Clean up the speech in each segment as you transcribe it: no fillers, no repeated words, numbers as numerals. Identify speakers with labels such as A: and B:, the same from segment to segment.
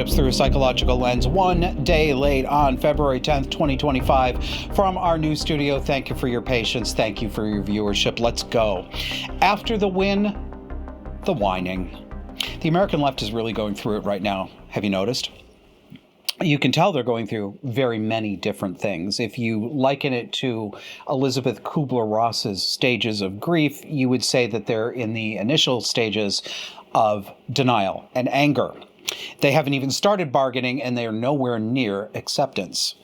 A: relationships through a psychological lens, one day late on February 10th, 2025. From our new studio, thank you for your patience. Thank you for your viewership. Let's go. After the win, the whining. The American left is really going through it right now. Have you noticed? You can tell they're going through very many different things. If you liken it to Elizabeth Kubler-Ross's stages of grief, you would say that they're in the initial stages of denial and anger. They haven't even started bargaining, and they are nowhere near acceptance.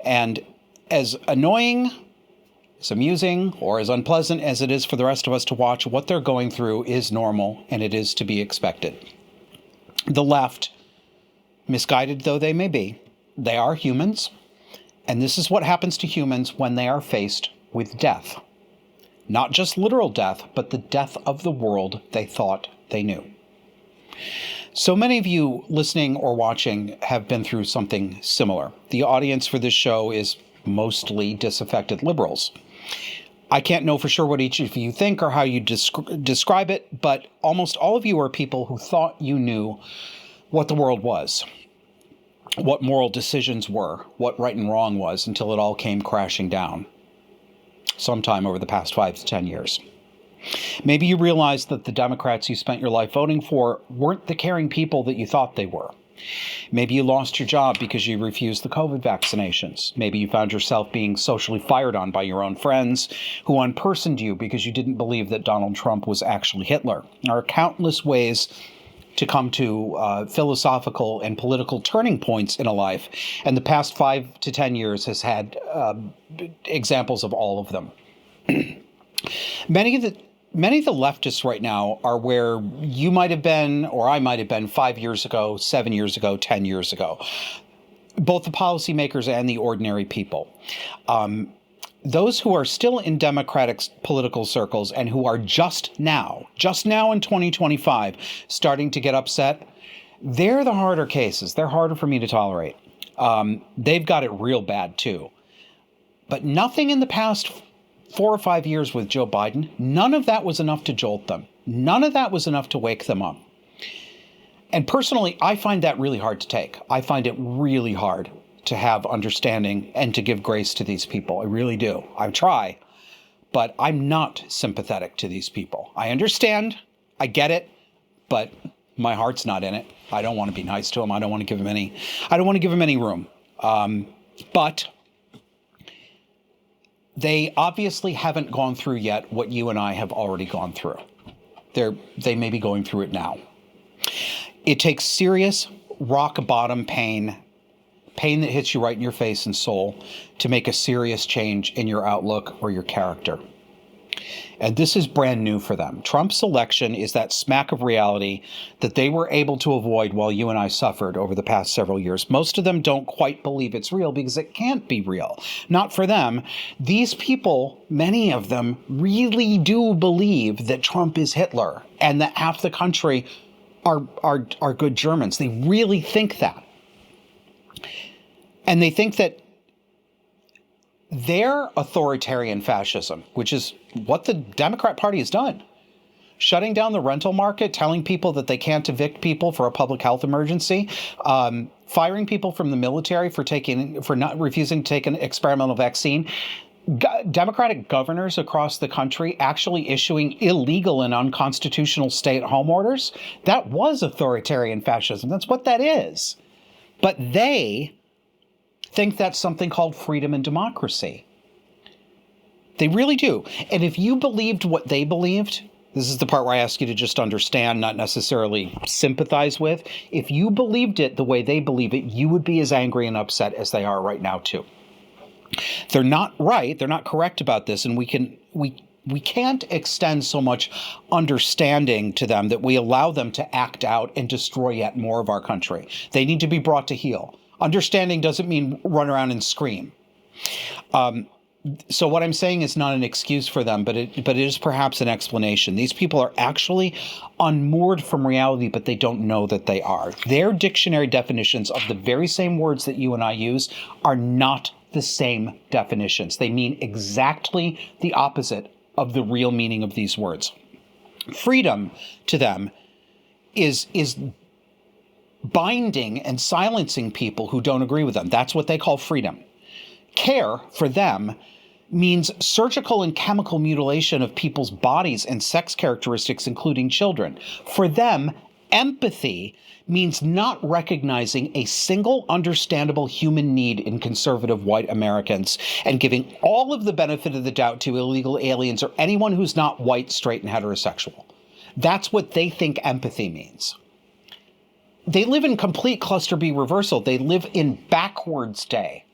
A: And as annoying, as amusing, or as unpleasant as it is for the rest of us to watch, what they're going through is normal, and it is to be expected. The left, misguided though they may be, they are humans, and this is what happens to humans when they are faced with death. Not just literal death, but the death of the world they thought they knew. So many of you listening or watching have been through something similar. The audience for this show is mostly disaffected liberals. I can't know for sure what each of you think or how you describe it, but almost all of you are people who thought you knew what the world was, what moral decisions were, what right and wrong was, until it all came crashing down sometime over the past 5 to 10 years. Maybe you realized that the Democrats you spent your life voting for weren't the caring people that you thought they were. Maybe you lost your job because you refused the COVID vaccinations. Maybe you found yourself being socially fired on by your own friends who unpersoned you because you didn't believe that Donald Trump was actually Hitler. There are countless ways to come to philosophical and political turning points in a life, and the past 5 to 10 years has had examples of all of them. Many of the leftists right now are where you might have been, or I might have been 5 years ago, 7 years ago, 10 years ago. Both the policymakers and the ordinary people. Those who are still in Democratic political circles and who are just now in 2025, starting to get upset, they're the harder cases. They're harder for me to tolerate. They've got it real bad too. But nothing in the past 4 or 5 years with Joe Biden, none of that was enough to jolt them. None of that was enough to wake them up. And personally, I find that really hard to take. I find it really hard to have understanding and to give grace to these people. I really do. I try, but I'm not sympathetic to these people. I understand. I get it, but my heart's not in it. I don't want to be nice to them. I don't want to give them any room. But they obviously haven't gone through yet what you and I have already gone through. They may be going through it now. It takes serious rock bottom pain that hits you right in your face and soul, to make a serious change in your outlook or your character. And this is brand new for them. Trump's election is that smack of reality that they were able to avoid while you and I suffered over the past several years. Most of them don't quite believe it's real because it can't be real. Not for them. These people, many of them, really do believe that Trump is Hitler and that half the country are good Germans. They really think that. And they think that their authoritarian fascism, which is what the Democrat Party has done, shutting down the rental market, telling people that they can't evict people for a public health emergency, firing people from the military for not refusing to take an experimental vaccine, Democratic governors across the country actually issuing illegal and unconstitutional stay-at-home orders. That was authoritarian fascism. That's what that is. But they think that's something called freedom and democracy. They really do. And if you believed what they believed, this is the part where I ask you to just understand, not necessarily sympathize with. If you believed it the way they believe it, you would be as angry and upset as they are right now too. They're not right. They're not correct about this. And we can't extend so much understanding to them that we allow them to act out and destroy yet more of our country. They need to be brought to heel. Understanding doesn't mean run around and scream. So what I'm saying is not an excuse for them, but it is perhaps an explanation. These people are actually unmoored from reality, but they don't know that they are. Their dictionary definitions of the very same words that you and I use are not the same definitions. They mean exactly the opposite of the real meaning of these words. Freedom to them is binding and silencing people who don't agree with them. That's what they call freedom. Care, for them, means surgical and chemical mutilation of people's bodies and sex characteristics, including children. For them, empathy means not recognizing a single understandable human need in conservative white Americans and giving all of the benefit of the doubt to illegal aliens or anyone who's not white, straight, and heterosexual. That's what they think empathy means. They live in complete cluster B reversal. They live in backwards day.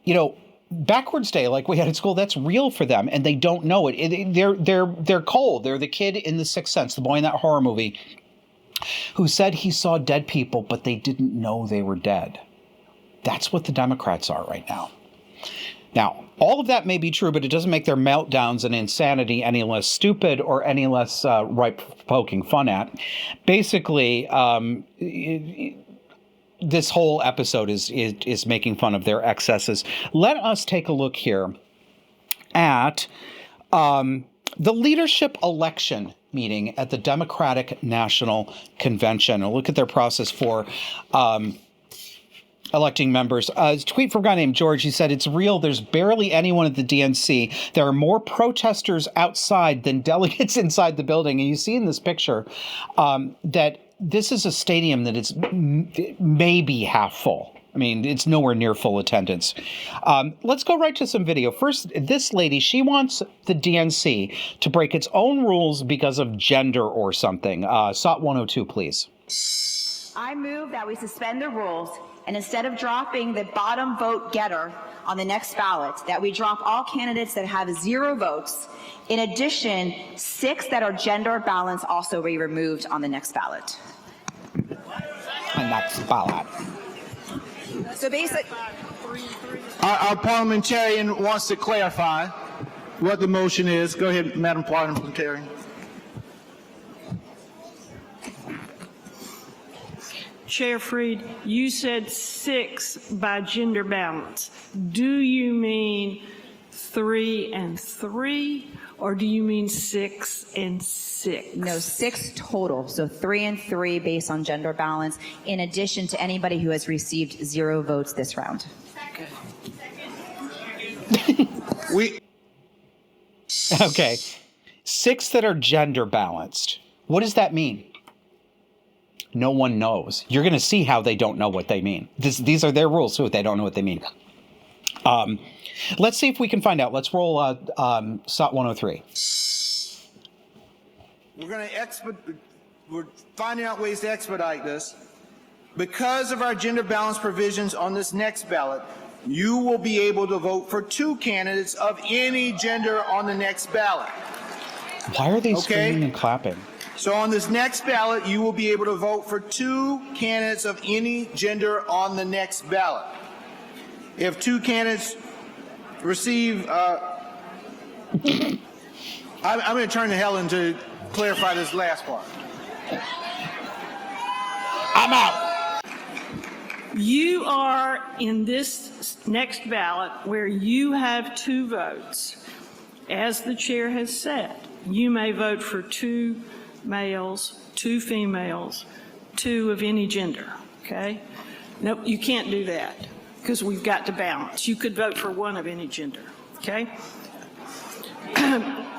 A: You know, backwards day, like we had at school, that's real for them, and they don't know it. They're cold. They're the kid in The Sixth Sense, the boy in that horror movie, who said he saw dead people, but they didn't know they were dead. That's what the Democrats are right now. Now, all of that may be true, but it doesn't make their meltdowns and insanity any less stupid or any less ripe for poking fun at. Basically, this whole episode is making fun of their excesses. Let us take a look here at the leadership election meeting at the Democratic National Convention. A look at their process for electing members. A tweet from a guy named George. He said, "It's real. There's barely anyone at the DNC. There are more protesters outside than delegates inside the building." And you see in this picture that this is a stadium that is maybe half full. I mean, it's nowhere near full attendance. Let's go right to some video. First, this lady, she wants the DNC to break its own rules because of gender or something. SOT 102, please.
B: I move that we suspend the rules, and instead of dropping the bottom vote getter on the next ballot, that we drop all candidates that have 0 votes. In addition, 6 that are gender balanced also be removed on the next ballot.
A: And next ballot.
B: So basically,
C: our parliamentarian wants to clarify what the motion is. Go ahead, Madam Parliamentarian.
D: Chair Freed, you said 6 by gender balance. Do you mean 3 and 3, or do you mean 6 and 6?
B: no, 6 total. So 3 and 3 based on gender balance, in addition to anybody who has received 0 votes this round.
A: Okay. 6 that are gender balanced. What does that mean? No one knows. You're going to see how they don't know what they mean. These are their rules, so they don't know what they mean. Let's see if we can find out. Let's roll SOT 103.
C: We're finding out ways to expedite this. Because of our gender balance provisions on this next ballot, you will be able to vote for 2 candidates of any gender on the next ballot.
A: Why are they screaming and clapping?
C: So on this next ballot, you will be able to vote for 2 candidates of any gender on the next ballot. If 2 candidates receive, I'm going to turn to Helen to clarify this last part.
A: I'm out.
D: You are in this next ballot where you have 2 votes. As the chair has said, you may vote for 2 males, 2 females, 2 of any gender, okay? Nope, you can't do that because we've got to balance. You could vote for 1 of any gender, okay?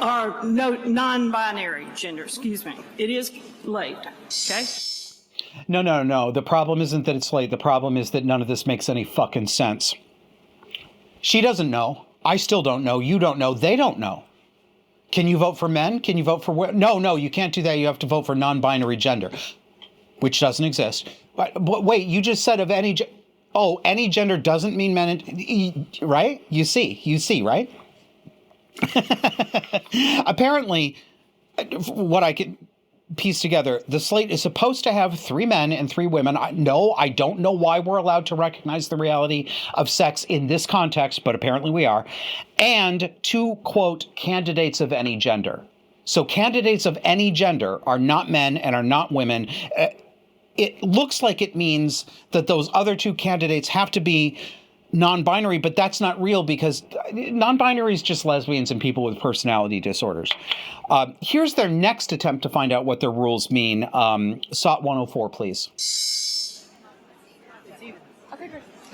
D: Or no, non-binary gender, excuse me. It is late, okay?
A: No. The problem isn't that it's late. The problem is that none of this makes any fucking sense. She doesn't know. I still don't know. You don't know. They don't know. Can you vote for men? Can you vote for women? No, you can't do that. You have to vote for non-binary gender, which doesn't exist. Wait, you just said of any... any gender doesn't mean men, right? You see, right? Apparently, what I can piece together, the slate is supposed to have 3 men and 3 women. I don't know why we're allowed to recognize the reality of sex in this context, but apparently we are. And 2, quote, candidates of any gender. So candidates of any gender are not men and are not women. It looks like it means that those other 2 candidates have to be non-binary, but that's not real because non-binary is just lesbians and people with personality disorders. Here's their next attempt to find out what their rules mean. SOT 104, please.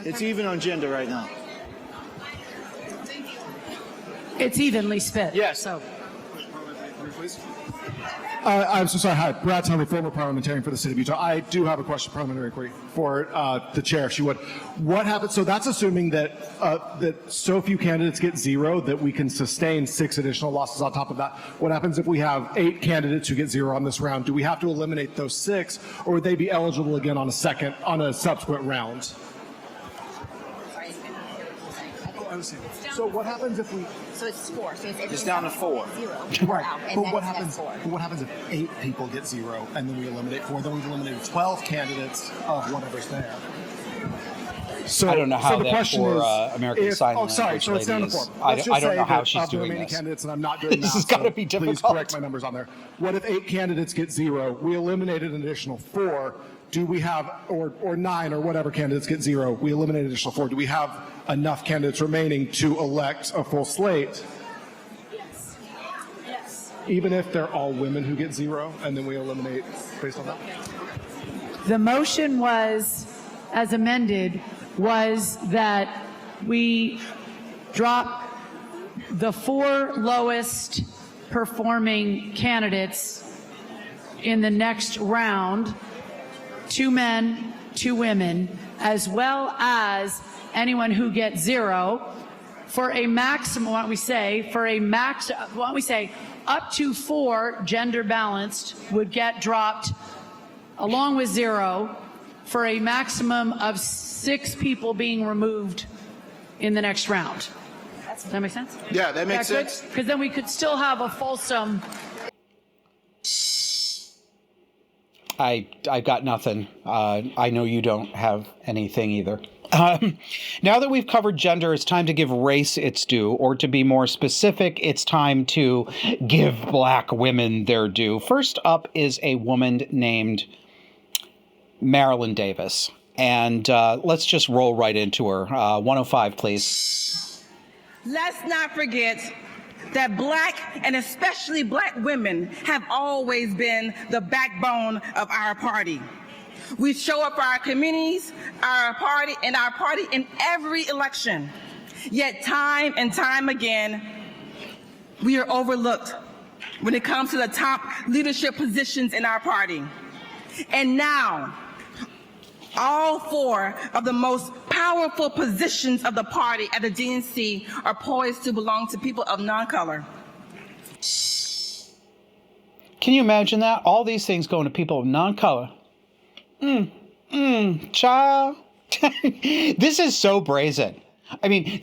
C: It's even on gender right now.
E: It's evenly split.
C: Yes.
E: So.
F: I'm so sorry. Hi, Brad Tommy, former parliamentarian for the city of Utah. I do have a question, parliamentary inquiry, for the chair, if she would. What happens? So that's assuming that that so few candidates get 0 that we can sustain 6 additional losses on top of that. What happens if we have 8 candidates who get 0 on this round? Do we have to eliminate those 6, or would they be eligible again on a subsequent round? So what happens if we?
B: So it's 4. So
C: It's down to 4.
B: 0.
F: Right.
B: Out, and
F: But
B: then
F: what
B: it's
F: happens?
B: 4.
F: But what happens if 8 people get 0 and then we eliminate 4? Then we've eliminated 12 candidates of whatever's there. So
A: I don't know how
F: so the
A: that
F: question
A: for
F: is,
A: American Sign Language.
F: Oh, sorry. So it's down to 4.
A: I
F: Let's
A: don't
F: just say
A: know how
F: that
A: she's
F: of the
A: doing
F: remaining
A: this.
F: candidates, and I'm not doing
A: This
F: that.
A: has gotta
F: so
A: be
F: Please
A: difficult.
F: correct my numbers on there. What if 8 candidates get 0? We eliminated an additional 4. Do we have, or 9 or whatever candidates get 0? We eliminate an additional 4. Do we have enough candidates remaining to elect a full slate?
E: Yes.
F: Even if they're all women who get 0, and then we eliminate based on that?
E: The motion was, as amended, was that we drop the 4 lowest performing candidates in the next round, 2 men, 2 women, as well as anyone who gets 0, for a maximum, why don't we say up to 4 gender balanced would get dropped along with 0 for a maximum of 6 people being removed in the next round. Does that make sense?
C: Yeah, that makes sense.
E: Because then we could still have a fulsome.
A: I've got nothing. I know you don't have anything either. Now that we've covered gender, it's time to give race its due, or to be more specific, it's time to give black women their due. First up is a woman named Marilyn Davis. And let's just roll right into her. 105, please.
G: Let's not forget that Black, and especially Black women, have always been the backbone of our party. We show up for our communities, our party in every election. Yet time and time again, we are overlooked when it comes to the top leadership positions in our party. And now, all 4 of the most powerful positions of the party at the DNC are poised to belong to people of non-color.
A: Can you imagine that? All these things going to people of non-color. Child. This is so brazen. I mean,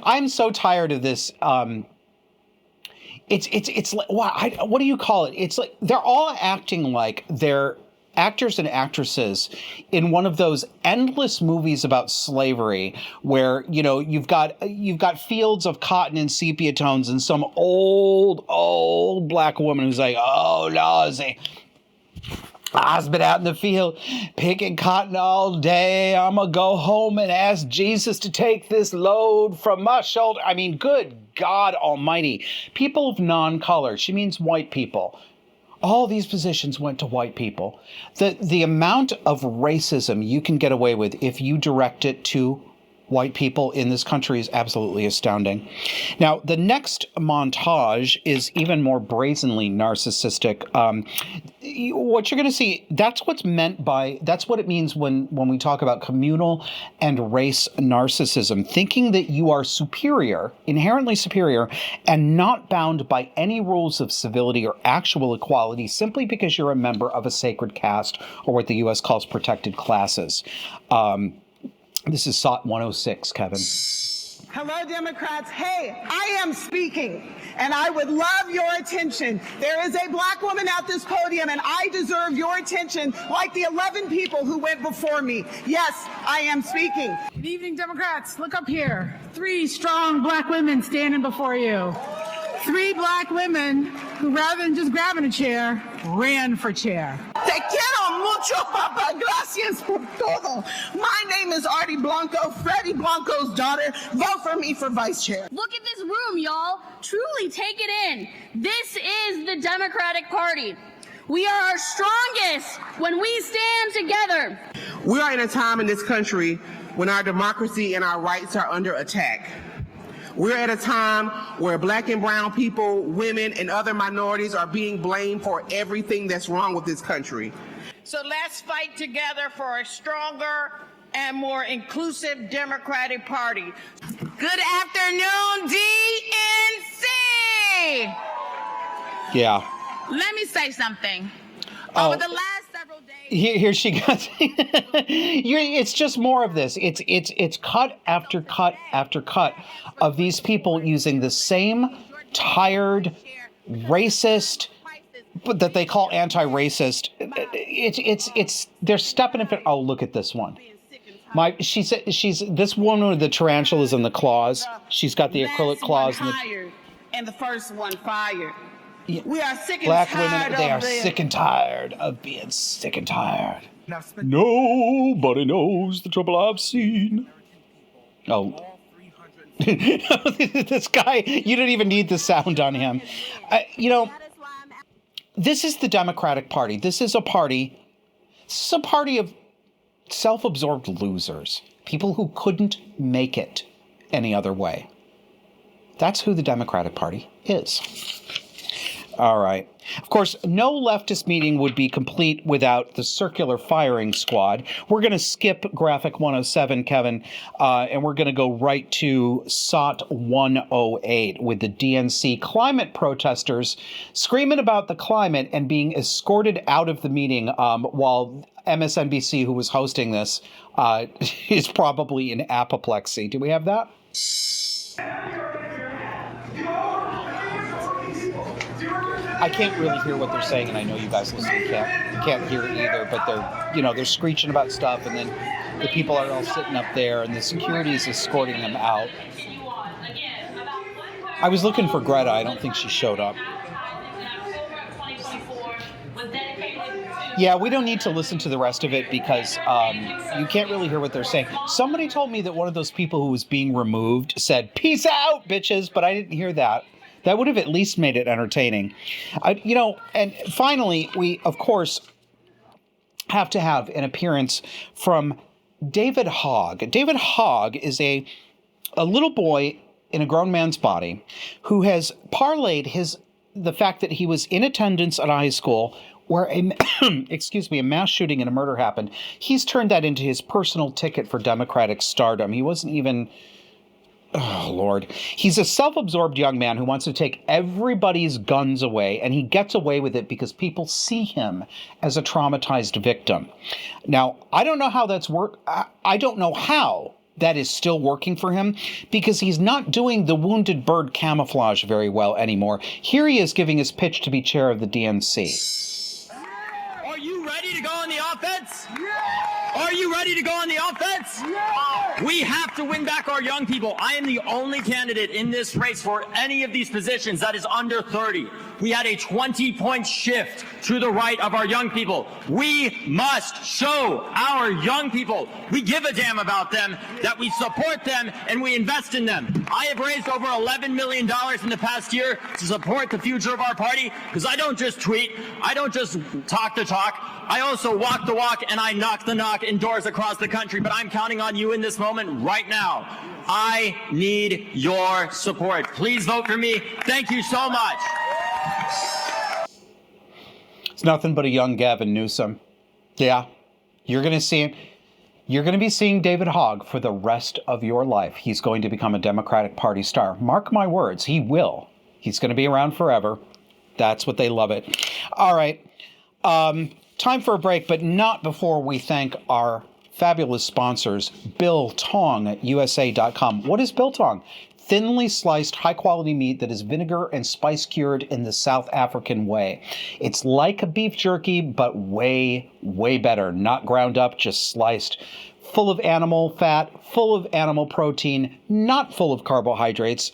A: I'm so tired of this. It's like, what do you call it? It's like they're all acting like they're actors and actresses in one of those endless movies about slavery where, you know, you've got fields of cotton and sepia tones and some old black woman who's like, oh, Lawsy, I've been out in the field picking cotton all day. I'm going to go home and ask Jesus to take this load from my shoulder. I mean, good God almighty. People of non-color, she means white people. All these positions went to white people. The amount of racism you can get away with if you direct it to white people in this country is absolutely astounding. Now, the next montage is even more brazenly narcissistic. What you're going to see, that's what it means when we talk about communal and race narcissism, thinking that you are superior, inherently superior, and not bound by any rules of civility or actual equality simply because you're a member of a sacred caste or what the U.S. calls protected classes. This is SOT 106, Kevin.
H: Hello, Democrats. Hey, I am speaking, and I would love your attention. There is a black woman at this podium, and I deserve your attention like the 11 people who went before me. Yes, I am speaking.
E: Good evening, Democrats. Look up here. 3 strong black women standing before you. 3 black women who, rather than just grabbing a chair, ran for chair.
G: Te quiero
H: mucho, papa. Gracias por todo. My name is Artie Blanco, Freddie Blanco's daughter. Vote for me for vice chair.
I: Look at this room, y'all. Truly take it in. This is the Democratic Party. We are our strongest when we stand together.
G: We are in a time in this country when our democracy and our rights are under attack. We're at a time where black and brown people, women, and other minorities are being blamed for everything that's wrong with this country.
J: So let's fight together for a stronger and more inclusive Democratic Party.
G: Good afternoon, DNC!
A: Yeah.
G: Let me say something.
A: Oh.
G: Over the last several days...
A: Here she goes. It's just more of this. It's cut after cut after cut of these people using the same tired, racist, that they call anti-racist. It's they're stepping in. Oh, look at this one. She's this woman with the tarantulas and the claws. She's got the acrylic claws
G: and the first one fired. We are sick and
A: Black
G: tired
A: women, they are
G: of this.
A: sick and tired of being sick and tired. Nobody knows the trouble I've seen. Oh. This guy, you don't even need the sound on him. This is the Democratic Party. This is a party of self-absorbed losers. People who couldn't make it any other way. That's who the Democratic Party is. All right. Of course, no leftist meeting would be complete without the circular firing squad. We're going to skip graphic 107, Kevin, and we're going to go right to SOT 108 with the DNC climate protesters screaming about the climate and being escorted out of the meeting while MSNBC, who was hosting this, is probably in apoplexy. Do we have that? I can't really hear what they're saying, and I know you guys listening can't hear it either, but they're screeching about stuff, and then the people are all sitting up there, and the security is escorting them out. I was looking for Greta. I don't think she showed up. Yeah, we don't need to listen to the rest of it because you can't really hear what they're saying. Somebody told me that one of those people who was being removed said, "Peace out, bitches," but I didn't hear that. That would have at least made it entertaining. And finally, we, of course, have to have an appearance from David Hogg. David Hogg is a little boy in a grown man's body who has parlayed the fact that he was in attendance at a high school where a mass shooting and a murder happened. He's turned that into his personal ticket for Democratic stardom. He wasn't even... Oh, Lord. He's a self-absorbed young man who wants to take everybody's guns away, and he gets away with it because people see him as a traumatized victim. Now, I don't know how that's I don't know how that is still working for him because he's not doing the wounded bird camouflage very well anymore. Here he is giving his pitch to be chair of the DNC.
K: Are you ready to go on the offense? Yeah! Are you ready to go on the offense? Yeah! We have to win back our young people. I am the only candidate in this race for any of these positions that is under 30. We had a 20-point shift to the right of our young people. We must show our young people we give a damn about them, that we support them, and we invest in them. I have raised over $11 million in the past year to support the future of our party because I don't just tweet, I don't just talk the talk, I also walk the walk and I knock the knock in doors across the country, but I'm counting on you in this moment right now. I need your support. Please vote for me. Thank you so much.
A: It's nothing but a young Gavin Newsom. Yeah, you're going to be seeing David Hogg for the rest of your life. He's going to become a Democratic Party star. Mark my words, he will. He's going to be around forever. That's what they love it. All right. Time for a break, but not before we thank our fabulous sponsors, Biltong at USA.com. What is Biltong? Thinly sliced, high-quality meat that is vinegar and spice-cured in the South African way. It's like a beef jerky, but way, way better. Not ground up, just sliced. Full of animal fat, full of animal protein, not full of carbohydrates.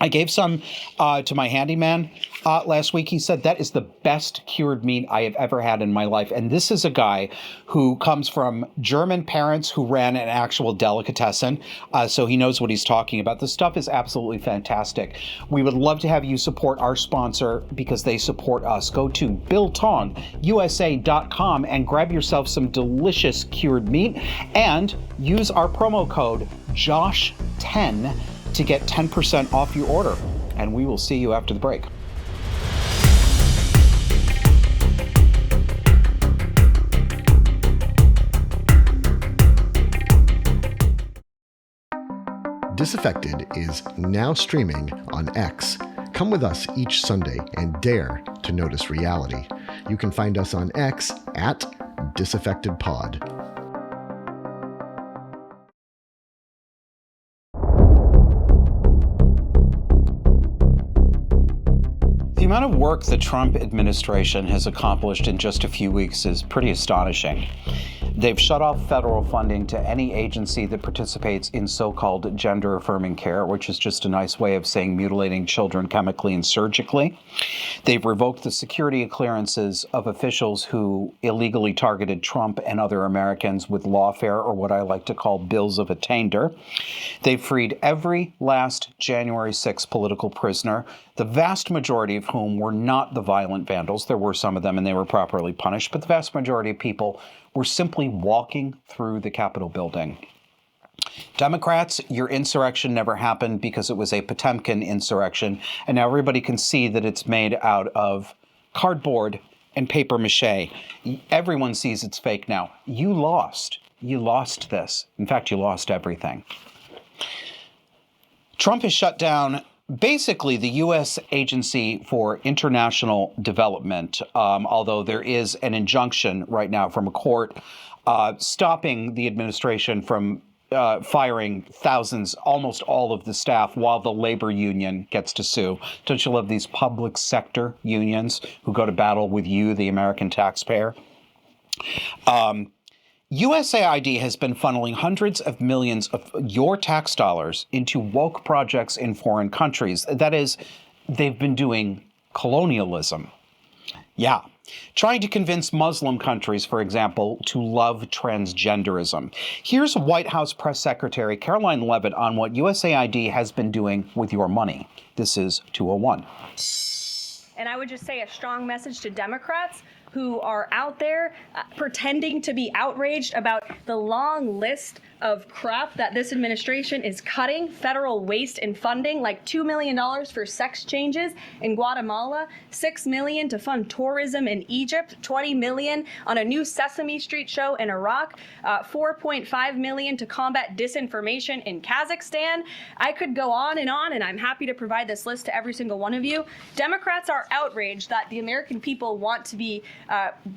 A: I gave some to my handyman last week. He said that is the best cured meat I have ever had in my life. And this is a guy who comes from German parents who ran an actual delicatessen. So he knows what he's talking about. The stuff is absolutely fantastic. We would love to have you support our sponsor because they support us. Go to BiltonUSA.com and grab yourself some delicious cured meat and use our promo code JOSH10 to get 10% off your order. And we will see you after the break.
L: Disaffected is now streaming on X. Come with us each Sunday and dare to notice reality. You can find us on X at DisaffectedPod.
A: The amount of work the Trump administration has accomplished in just a few weeks is pretty astonishing. They've shut off federal funding to any agency that participates in so-called gender-affirming care, which is just a nice way of saying mutilating children chemically and surgically. They've revoked the security clearances of officials who illegally targeted Trump and other Americans with lawfare, or what I like to call bills of attainder. They've freed every last January 6th political prisoner, the vast majority of whom were not the violent vandals. There were some of them and they were properly punished, but the vast majority of people were simply walking through the Capitol building. Democrats, your insurrection never happened because it was a Potemkin insurrection, and now everybody can see that it's made out of cardboard and paper mache. Everyone sees it's fake now. You lost. You lost this. In fact, you lost everything. Trump has shut down basically the U.S. Agency for International Development, although there is an injunction right now from a court stopping the administration from firing thousands, almost all of the staff, while the labor union gets to sue. Don't you love these public sector unions who go to battle with you, the American taxpayer? USAID has been funneling hundreds of millions of your tax dollars into woke projects in foreign countries. That is, they've been doing colonialism. Yeah. Trying to convince Muslim countries, for example, to love transgenderism. Here's White House Press Secretary Caroline Leavitt on what USAID has been doing with your money. This is 201.
M: And I would just say a strong message to Democrats who are out there pretending to be outraged about the long list of crap that this administration is cutting, federal waste and funding, like $2 million for sex changes in Guatemala, $6 million to fund tourism in Egypt, $20 million on a new Sesame Street show in Iraq, $4.5 million to combat disinformation in Kazakhstan. I could go on, and I'm happy to provide this list to every single one of you. Democrats are outraged that the American people want to be,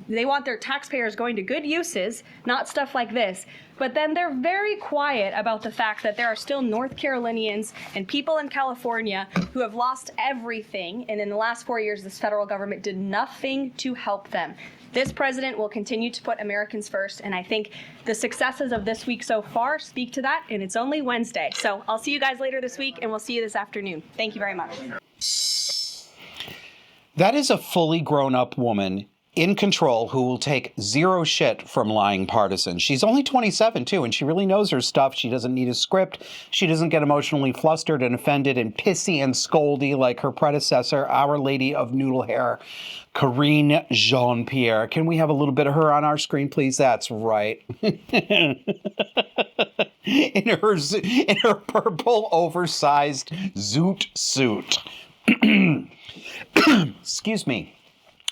M: they want their taxpayers going to good uses, not stuff like this. But then they're very quiet about the fact that there are still North Carolinians and people in California who have lost everything. And in the last 4 years, this federal government did nothing to help them. This president will continue to put Americans first. And I think the successes of this week so far speak to that. And it's only Wednesday. So I'll see you guys later this week, and we'll see you this afternoon. Thank you very much.
A: That is a fully grown-up woman in control who will take zero shit from lying partisans. She's only 27 too, and she really knows her stuff. She doesn't need a script. She doesn't get emotionally flustered and offended and pissy and scoldy like her predecessor, Our Lady of Noodle Hair, Karine Jean-Pierre. Can we have a little bit of her on our screen, please? That's right. in her purple oversized zoot suit. Excuse me.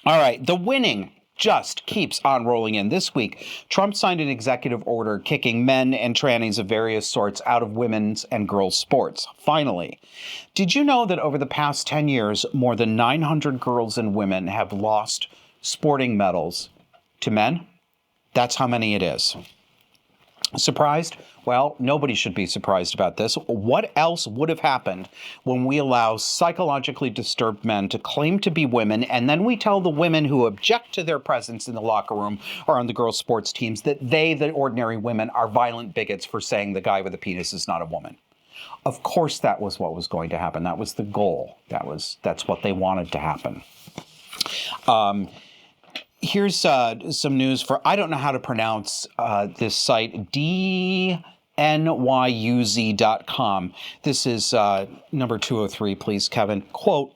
A: All right, the winning just keeps on rolling in. This week, Trump signed an executive order kicking men and trannies of various sorts out of women's and girls' sports. Finally, did you know that over the past 10 years, more than 900 girls and women have lost sporting medals to men? That's how many it is. Surprised? Well, nobody should be surprised about this. What else would have happened when we allow psychologically disturbed men to claim to be women, and then we tell the women who object to their presence in the locker room or on the girls' sports teams that they, the ordinary women, are violent bigots for saying the guy with a penis is not a woman? Of course, that was what was going to happen. That was the goal. That's what they wanted to happen. Here's some news for, I don't know how to pronounce this site, dnyuz.com. This is number 203, please, Kevin. Quote,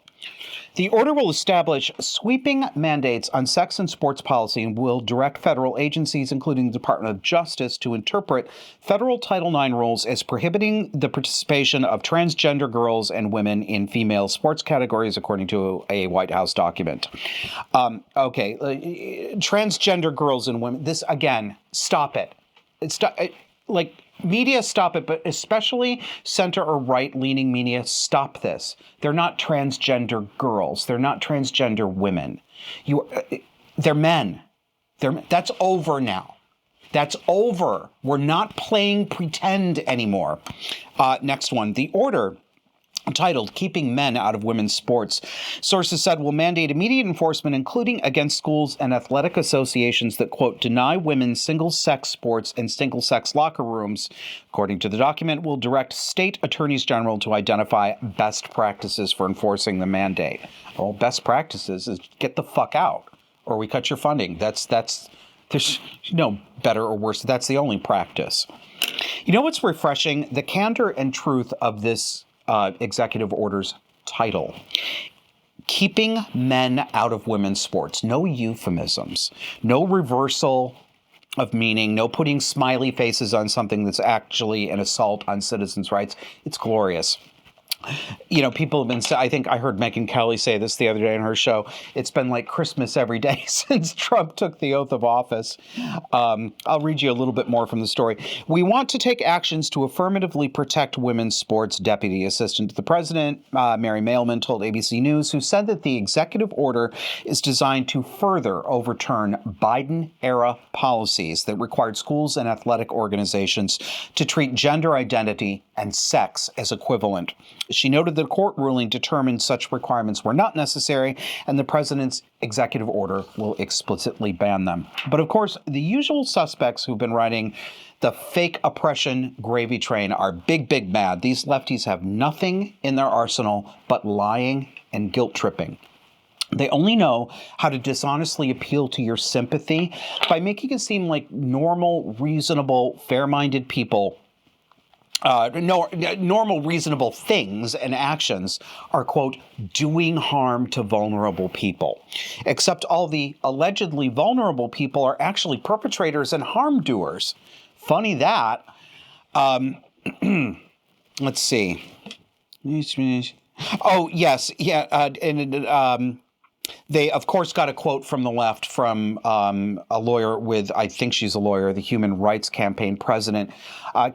A: the order will establish sweeping mandates on sex and sports policy and will direct federal agencies, including the Department of Justice, to interpret federal Title IX rules as prohibiting the participation of transgender girls and women in female sports categories, according to a White House document. Transgender girls and women, this, again, stop it. Media, stop it, but especially center or right-leaning media, stop this. They're not transgender girls. They're not transgender women. They're men. That's over now. That's over. We're not playing pretend anymore. Next one. The order, titled Keeping Men Out of Women's Sports, sources said will mandate immediate enforcement, including against schools and athletic associations that, quote, deny women single-sex sports and single-sex locker rooms. According to the document, will direct state attorneys general to identify best practices for enforcing the mandate. Well, best practices is get the fuck out, or we cut your funding. There's no better or worse. That's the only practice. You know what's refreshing? The candor and truth of this executive order's title. Keeping men out of women's sports. No euphemisms. No reversal of meaning. No putting smiley faces on something that's actually an assault on citizens' rights. It's glorious. You know, people have been, I think I heard Megyn Kelly say this the other day on her show, it's been like Christmas every day since Trump took the oath of office. I'll read you a little bit more from the story. We want to take actions to affirmatively protect women's sports, Deputy Assistant to the President, Mary Mailman, told ABC News, who said that the executive order is designed to further overturn Biden-era policies that required schools and athletic organizations to treat gender identity and sex as equivalent. She noted the court ruling determined such requirements were not necessary, and the president's executive order will explicitly ban them. But of course, the usual suspects who've been riding the fake oppression gravy train are big mad. These lefties have nothing in their arsenal but lying and guilt tripping. They only know how to dishonestly appeal to your sympathy by making it seem like normal, reasonable, fair-minded people normal, reasonable things and actions are, quote, doing harm to vulnerable people. Except all the allegedly vulnerable people are actually perpetrators and harm doers. Funny that. Let's see. Oh, yes. Yeah. They, of course, got a quote from the left from a lawyer with, I think she's a lawyer, the Human Rights Campaign president.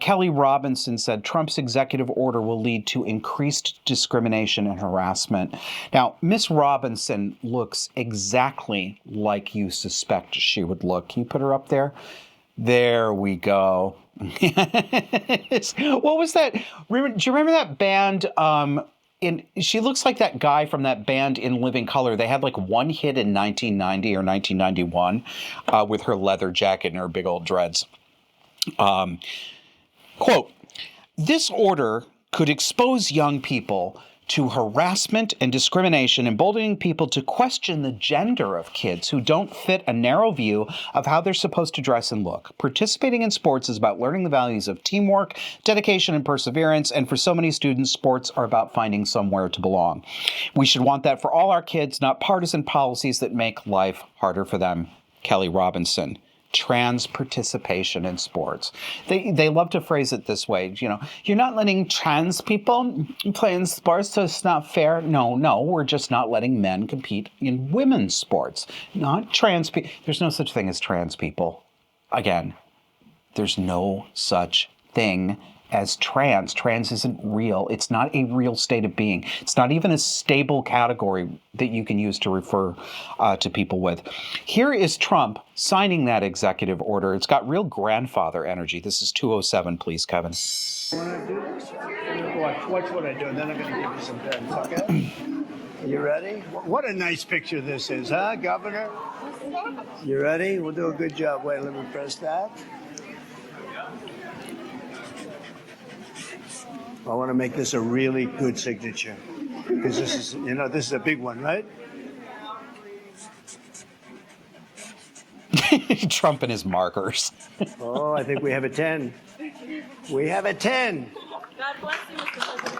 A: Kelly Robinson said Trump's executive order will lead to increased discrimination and harassment. Now, Miss Robinson looks exactly like you suspect she would look. Can you put her up there? There we go. What was that? Do you remember that band? She looks like that guy from that band In Living Color. They had like one hit in 1990 or 1991 with her leather jacket and her big old dreads. Quote, this order could expose young people to harassment and discrimination, emboldening people to question the gender of kids who don't fit a narrow view of how they're supposed to dress and look. Participating in sports is about learning the values of teamwork, dedication, and perseverance, and for so many students, sports are about finding somewhere to belong. We should want that for all our kids, not partisan policies that make life harder for them. Kelly Robinson. Trans participation in sports. They love to phrase it this way. You know, you're not letting trans people play in sports, so it's not fair. No, we're just not letting men compete in women's sports. Not trans people. There's no such thing as trans people. Again, there's no such thing as trans. Trans isn't real. It's not a real state of being. It's not even a stable category that you can use to refer to people with. Here is Trump signing that executive order. It's got real grandfather energy. This is 207, please, Kevin.
N: Watch what I do, and then I'm going to give you some pens, okay? You ready? What a nice picture this is, huh, Governor? You ready? We'll do a good job. Wait, let me press that. I want to make this a really good signature because this is, this is a big one, right?
A: Trump and his markers.
N: Oh, I think we have a 10. We have a 10.
I: God bless you, Mr. President.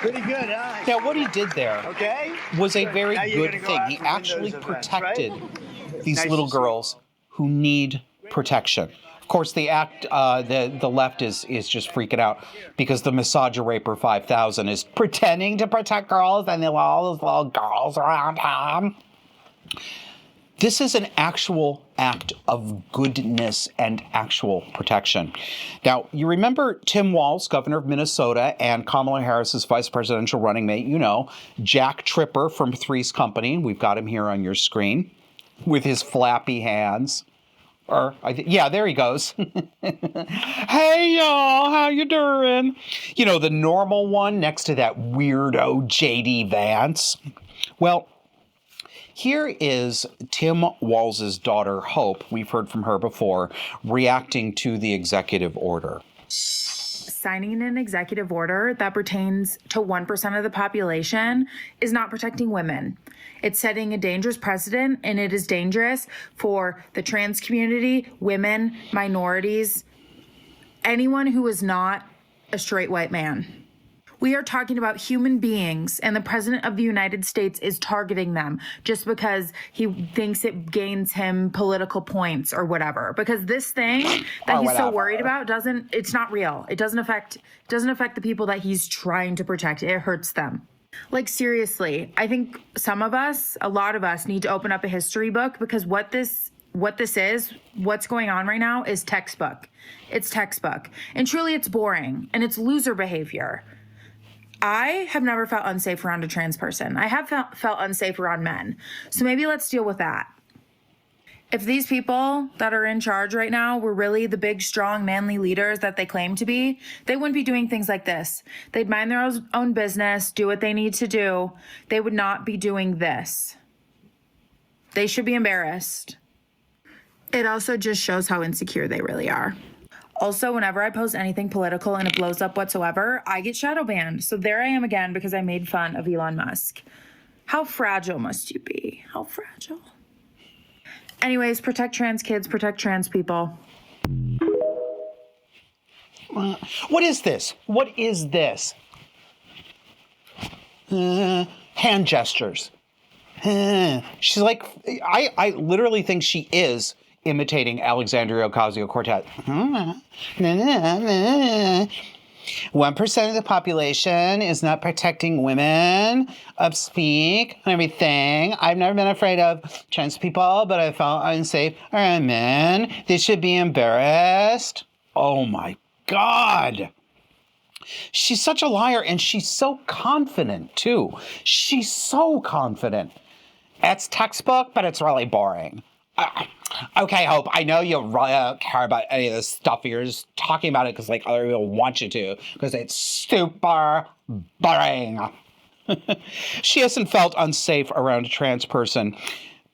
N: Pretty good, huh?
A: Now, what he did there was a very
N: Now you're
A: good
N: gonna go
A: thing.
N: out
A: He
N: and win
A: actually
N: those events,
A: protected
N: right?
A: these
N: Nice
A: little
N: to see.
A: girls who need protection. Of course, the left is just freaking out because the Massager Raper 5000 is pretending to protect girls and there are all those little girls around him. This is an actual act of goodness and actual protection. Now, you remember Tim Walz, governor of Minnesota, and Kamala Harris's vice presidential running mate, Jack Tripper from Three's Company. We've got him here on your screen with his flappy hands. There he goes. Hey, y'all, how you doing? The normal one next to that weirdo J.D. Vance. Well, here is Tim Walz's daughter, Hope, we've heard from her before, reacting to the executive order.
O: Signing an executive order that pertains to 1% of the population is not protecting women. It's setting a dangerous precedent, and it is dangerous for the trans community, women, minorities, anyone who is not a straight white man. We are talking about human beings, and the President of the United States is targeting them just because he thinks it gains him political points or whatever. Because this thing that he's so worried about it's not real. It doesn't affect the people that he's trying to protect. It hurts them. Like, seriously, I think a lot of us need to open up a history book, because what's going on right now is textbook. It's textbook. And truly it's boring, and it's loser behavior. I have never felt unsafe around a trans person. I have felt unsafe around men. So maybe let's deal with that. If these people that are in charge right now were really the big, strong, manly leaders that they claim to be, they wouldn't be doing things like this. They'd mind their own business, do what they need to do. They would not be doing this. They should be embarrassed. It also just shows how insecure they really are. Also, whenever I post anything political and it blows up whatsoever, I get shadow banned. So there I am again because I made fun of Elon Musk. How fragile must you be? How fragile? Anyways, protect trans kids, protect trans people.
A: What is this? What is this? Hand gestures. She's like, I literally think she is imitating Alexandria Ocasio-Cortez. 1% of the population is not protecting women of speak and everything. I've never been afraid of trans people, but I felt unsafe around men. They should be embarrassed. Oh my God. She's such a liar, and she's so confident too. She's so confident. It's textbook, but it's really boring. Okay, Hope, I know you really don't care about any of this stuff. You're just talking about it because other people want you to, because it's super boring. She hasn't felt unsafe around a trans person,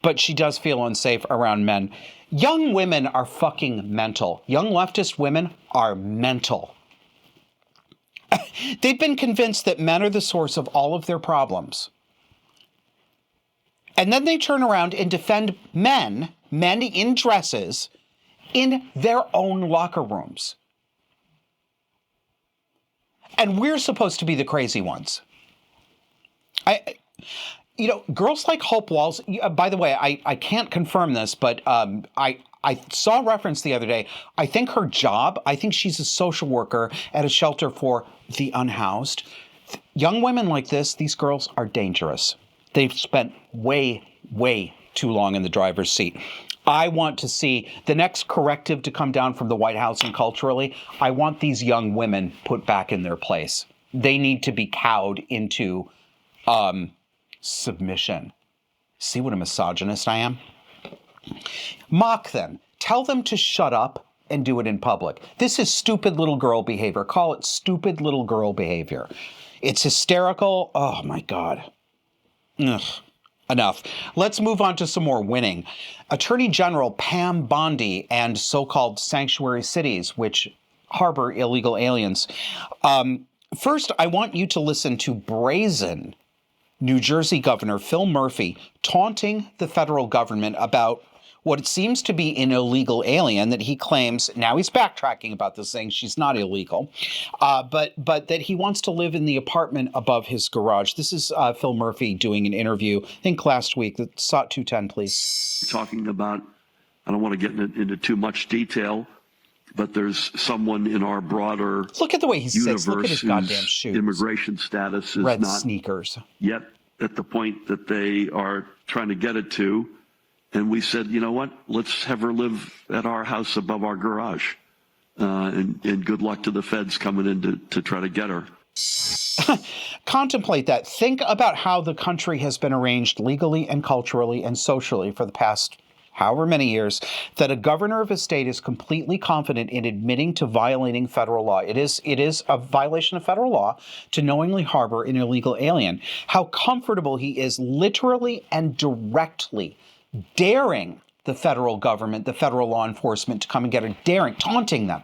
A: but she does feel unsafe around men. Young women are fucking mental. Young leftist women are mental. They've been convinced that men are the source of all of their problems. And then they turn around and defend men in dresses, in their own locker rooms. And we're supposed to be the crazy ones. Girls like Hope Walz, by the way, I can't confirm this, but I saw a reference the other day. I think she's a social worker at a shelter for the unhoused. Young women like this, these girls are dangerous. They've spent way, way too long in the driver's seat. I want to see the next corrective to come down from the White House, and culturally, I want these young women put back in their place. They need to be cowed into submission. See what a misogynist I am? Mock them. Tell them to shut up and do it in public. This is stupid little girl behavior. Call it stupid little girl behavior. It's hysterical. Oh, my God. Ugh. Enough. Let's move on to some more winning. Attorney General Pam Bondi and so-called sanctuary cities, which harbor illegal aliens. First, I want you to listen to brazen New Jersey Governor Phil Murphy taunting the federal government about what it seems to be an illegal alien that he claims, now he's backtracking about this, saying she's not illegal, but that he wants to live in the apartment above his garage. This is Phil Murphy doing an interview, I think last week. SOT 210, please.
P: Talking about, I don't want to get into too much detail, but there's someone in our broader
A: look at the way he sits. Look at his goddamn shoes.
P: Immigration status is
A: red
P: not
A: sneakers
P: yet at the point that they are trying to get it to. And we said, you know what? Let's have her live at our house above our garage. And good luck to the feds coming in to try to get her.
A: Contemplate that. Think about how the country has been arranged legally and culturally and socially for the past however many years, that a governor of a state is completely confident in admitting to violating federal law. It is a violation of federal law to knowingly harbor an illegal alien. How comfortable he is literally and directly daring the federal government, the federal law enforcement to come and get her, taunting them.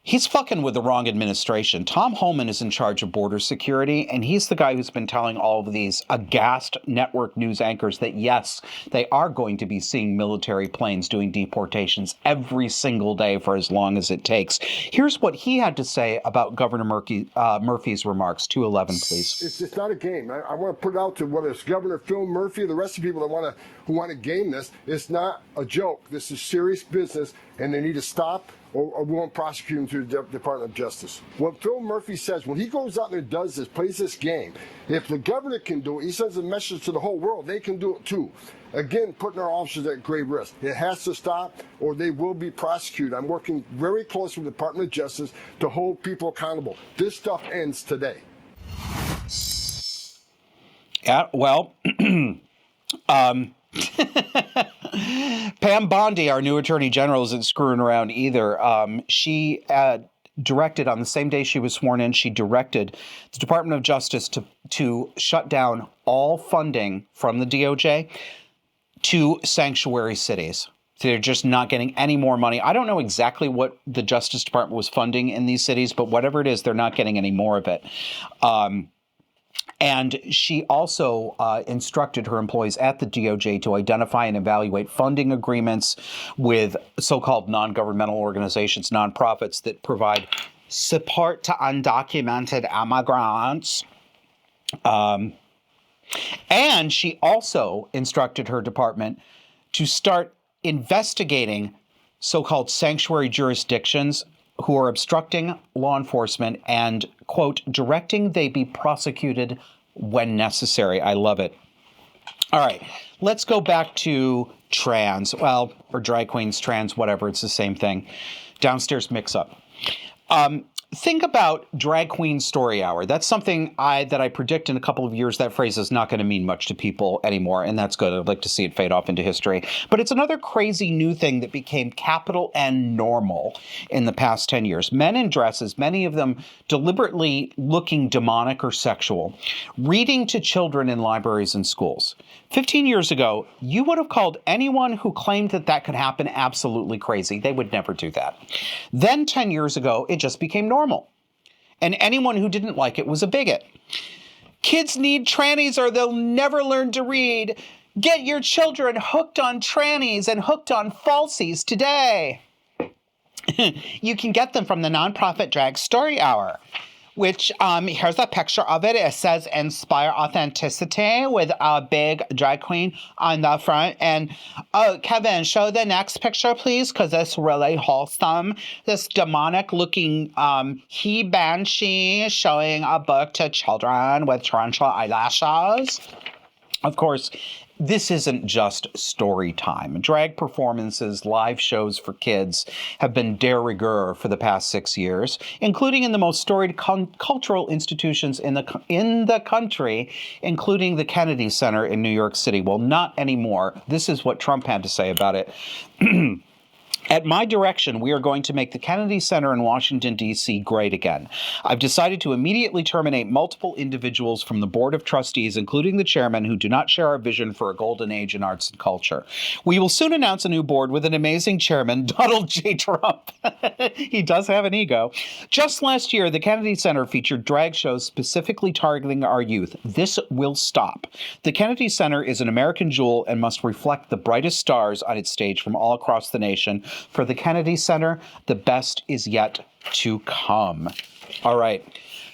A: He's fucking with the wrong administration. Tom Homan is in charge of border security, and he's the guy who's been telling all of these aghast network news anchors that, yes, they are going to be seeing military planes doing deportations every single day for as long as it takes. Here's what he had to say about Governor Murphy's remarks. 211, please.
Q: It's not a game. I want to put it out to whether it's Governor Phil Murphy or the rest of the people that who want to game this. It's not a joke. This is serious business, and they need to stop, or we won't prosecute him through the Department of Justice. What Phil Murphy says, when he goes out there and does this, plays this game, if the governor can do it, he sends a message to the whole world, they can do it too. Again, putting our officers at grave risk. It has to stop, or they will be prosecuted. I'm working very closely with the Department of Justice to hold people accountable. This stuff ends today.
A: Yeah, well, Pam Bondi, our new attorney general, isn't screwing around either. She directed, on the same day she was sworn in, she directed the Department of Justice to shut down all funding from the DOJ to sanctuary cities. They're just not getting any more money. I don't know exactly what the Justice Department was funding in these cities, but whatever it is, they're not getting any more of it. And she also instructed her employees at the DOJ to identify and evaluate funding agreements with so-called non-governmental organizations, nonprofits that provide support to undocumented immigrants. And she also instructed her department to start investigating so-called sanctuary jurisdictions who are obstructing law enforcement and, quote, directing they be prosecuted when necessary. I love it. All right, let's go back to trans, or drag queens, trans, whatever, it's the same thing. Downstairs mix-up. Think about Drag Queen Story Hour. That's something that I predict in a couple of years that phrase is not going to mean much to people anymore, and that's good. I'd like to see it fade off into history. But it's another crazy new thing that became capital N normal in the past 10 years. Men in dresses, many of them deliberately looking demonic or sexual, reading to children in libraries and schools. 15 years ago, you would have called anyone who claimed that could happen absolutely crazy. They would never do that. Then 10 years ago, it just became normal. And anyone who didn't like it was a bigot. Kids need trannies or they'll never learn to read. Get your children hooked on trannies and hooked on falsies today. You can get them from the nonprofit Drag Story Hour, which, here's a picture of it. It says Inspire Authenticity with a big drag queen on the front. And, oh, Kevin, show the next picture, please, because it's really wholesome. This demonic-looking he-banshee showing a book to children with tarantula eyelashes. Of course, this isn't just story time. Drag performances, live shows for kids have been de rigueur for the past 6 years, including in the most storied cultural institutions in the country, including the Kennedy Center in New York City. Well, not anymore. This is what Trump had to say about it. At my direction, we are going to make the Kennedy Center in Washington, D.C. great again. I've decided to immediately terminate multiple individuals from the Board of Trustees, including the chairman, who do not share our vision for a golden age in arts and culture. We will soon announce a new board with an amazing chairman, Donald J. Trump. He does have an ego. Just last year, the Kennedy Center featured drag shows specifically targeting our youth. This will stop. The Kennedy Center is an American jewel and must reflect the brightest stars on its stage from all across the nation. For the Kennedy Center, the best is yet to come. All right.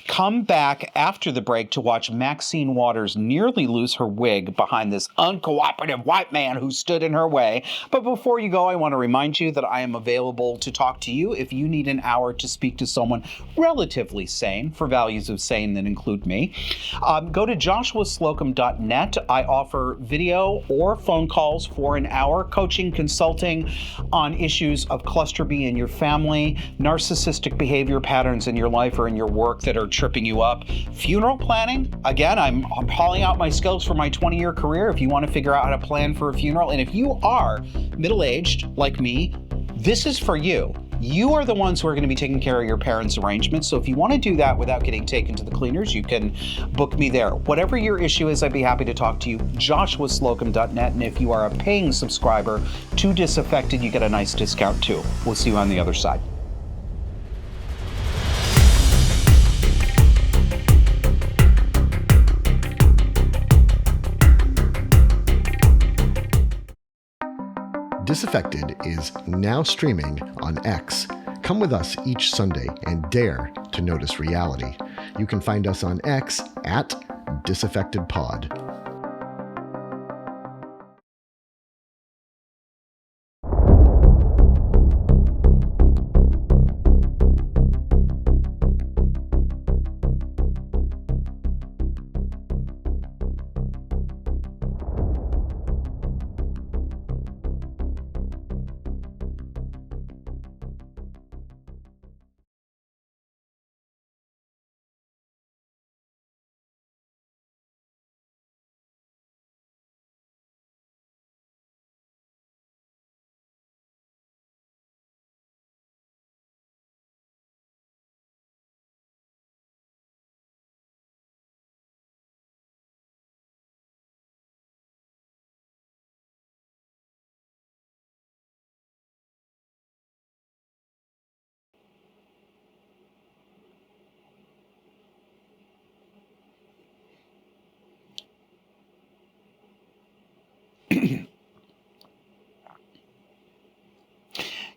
A: Come back after the break to watch Maxine Waters nearly lose her wig behind this uncooperative white man who stood in her way. But before you go, I want to remind you that I am available to talk to you if you need an hour to speak to someone relatively sane, for values of sane that include me. Go to joshuaslocum.net. I offer video or phone calls for an hour, coaching, consulting on issues of cluster B in your family, narcissistic behavior patterns in your life or in your work that are tripping you up. Funeral planning, again, I'm hauling out my skills for my 20-year career if you want to figure out how to plan for a funeral. And if you are middle-aged like me, this is for you. You are the ones who are going to be taking care of your parents' arrangements. So if you want to do that without getting taken to the cleaners, you can book me there. Whatever your issue is, I'd be happy to talk to you. joshuaslocum.net. And if you are a paying subscriber to Disaffected, you get a nice discount too. We'll see you on the other side.
L: Disaffected is now streaming on X. Come with us each Sunday and dare to notice reality. You can find us on X at DisaffectedPod.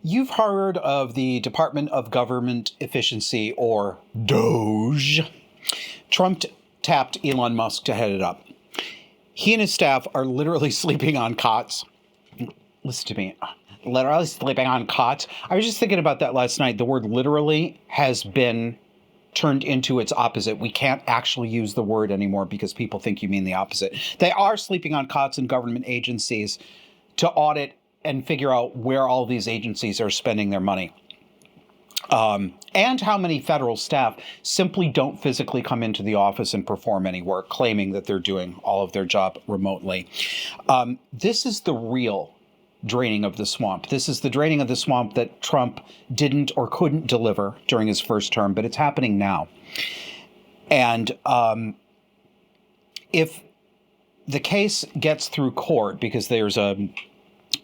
L: You've heard of the Department of Government Efficiency, or DOGE. Trump tapped Elon Musk to head it up. He and his staff are literally sleeping on cots. Listen to me. Literally sleeping on cots. I was just thinking about that last night. The word literally has been turned into its opposite. We can't actually use the word anymore because people think you mean the opposite. They are sleeping on cots in government agencies to audit and figure out where all these agencies are spending their money. And how many federal staff simply don't physically come into the office and perform any work, claiming that they're doing all of their job remotely. This is the real draining of the swamp. This is the draining of the swamp that Trump didn't or couldn't deliver during his first term, but it's happening now. And if the case gets through court, because there's a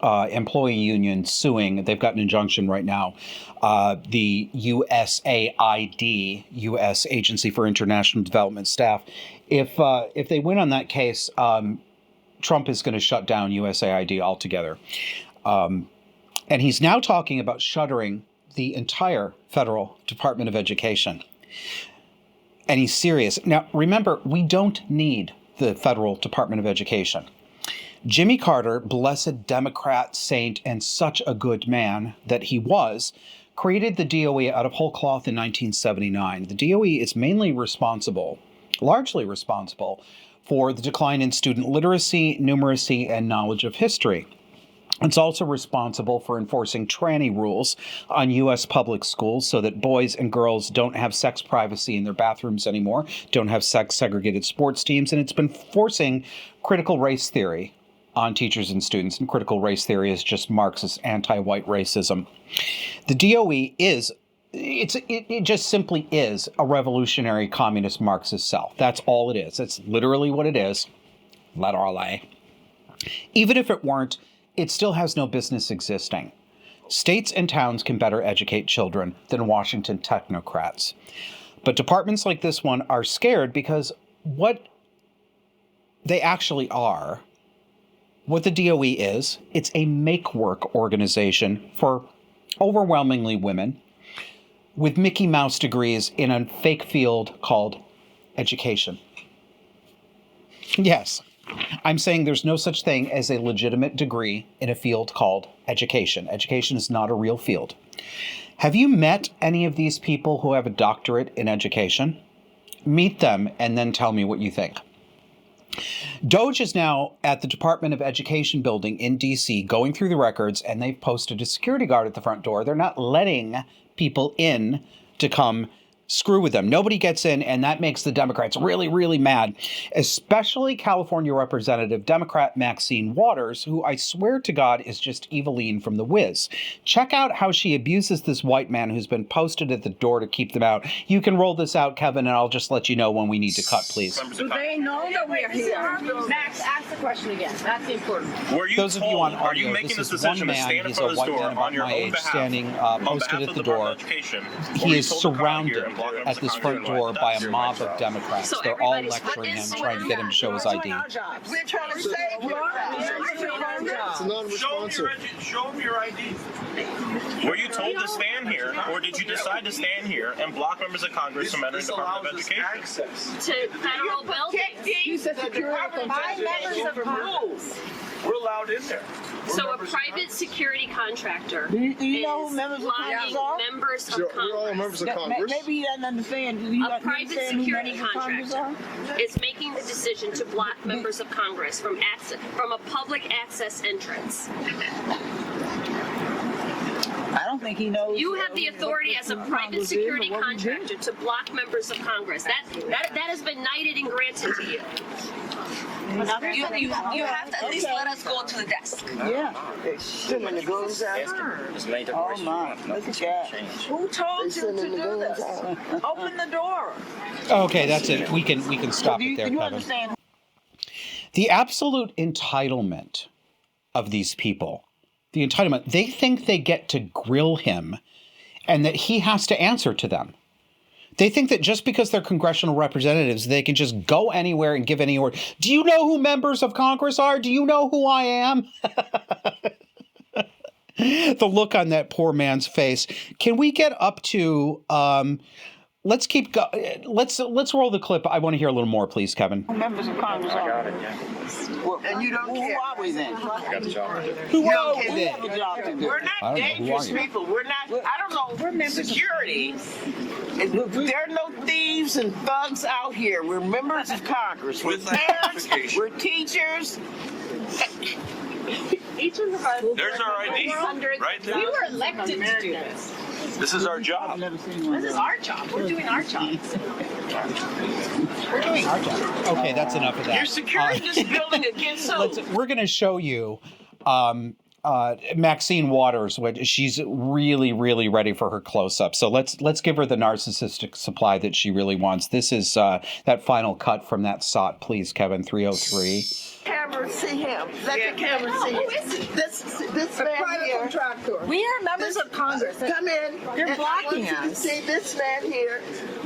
L: employee union suing, they've got an injunction right now, the USAID, U.S. Agency for International Development Staff. If they win on that case, Trump is going to shut down USAID altogether. And he's now talking about shuttering the entire federal Department of Education. And he's serious. Now, remember, we don't need the federal Department of Education. Jimmy Carter, blessed Democrat saint and such a good man that he was, created the DOE out of whole cloth in 1979. The DOE is largely responsible, for the decline in student literacy, numeracy, and knowledge of history. It's also responsible for enforcing tranny rules on U.S. public schools so that boys and girls don't have sex privacy in their bathrooms anymore, don't have sex-segregated sports teams, and it's been forcing critical race theory
A: on teachers and students, and critical race theory is just Marxist anti-white racism. The DOE is, it just simply is a revolutionary communist Marxist cell. That's all it is. It's literally what it is. Literally. Even if it weren't, it still has no business existing. States and towns can better educate children than Washington technocrats. But departments like this one are scared because what they actually are, what the DOE is, it's a make-work organization for overwhelmingly women with Mickey Mouse degrees in a fake field called education. Yes, I'm saying there's no such thing as a legitimate degree in a field called education. Education is not a real field. Have you met any of these people who have a doctorate in education? Meet them and then tell me what you think. Doge is now at the Department of Education building in D.C. going through the records, and they've posted a security guard at the front door. They're not letting people in to come screw with them. Nobody gets in, and that makes the Democrats really, really mad, especially California Representative Democrat Maxine Waters, who I swear to God is just Eveline from The Wiz. Check out how she abuses this white man who's been posted at the door to keep them out. You can roll this out, Kevin, and I'll just let you know when we need to cut, please.
J: Do they know that we're here? Max, ask the question again. That's important.
A: Those of you on audio, this is one man, he's a white man about my age, standing posted at the door. He is surrounded at this front door by a mob of Democrats. They're all lecturing him, trying to get him to show his ID.
J: We're trying to save your
Q: It's a non-responsive.
R: Show them your ID. Were you told to stand here, or did you decide to stand here and block members of Congress from entering the Department of Education?
I: To federal buildings.
J: members of Congress.
R: We're allowed in there.
I: So a private security contractor
J: Do you know
I: is
J: who members of Congress
I: blocking
J: are?
I: members of
Q: We're
I: Congress.
Q: all members of Congress.
J: Maybe he doesn't understand.
I: A private security contractor is making the decision to block members of Congress from a public access entrance.
J: I don't think he knows.
I: You have the authority as a private security contractor to block members of Congress. That has been knighted and granted to you.
J: You have to at least let us go to the desk. Yeah. When the goes out. Oh my, look at that. Who told you to do this? Open the door.
A: Okay, that's it. We can stop it there, Kevin.
J: Understand?
A: The absolute entitlement of these people, the entitlement, they think they get to grill him and that he has to answer to them. They think that just because they're congressional representatives, they can just go anywhere and give any order. Do you know who members of Congress are? Do you know who I am? The look on that poor man's face. Can we get up to, let's roll the clip. I want to hear a little more, please, Kevin.
J: Members of Congress are. I got it, yeah. And you don't care. Who are we then?
R: I got the job.
J: Who are we then?
G: We're not dangerous people. We're not, I don't know, we're members security. There are no thieves and thugs out here. We're members of Congress. We're parents. We're teachers.
I: Each of the
R: There's our ID, right there.
I: We were elected to do this.
R: This is our job.
I: This is our job. We're doing our job.
A: We're doing our job. Okay, that's enough of that.
G: You're securing this building against who?
A: We're going to show you Maxine Waters. She's really, really ready for her close-up. So let's give her the narcissistic supply that she really wants. This is that final cut from that SOT, please, Kevin, 303.
G: Camera see him. Let the camera see him. This man here. Contractor.
J: We are members of Congress.
G: Come in.
J: They're blocking us.
G: See this man here,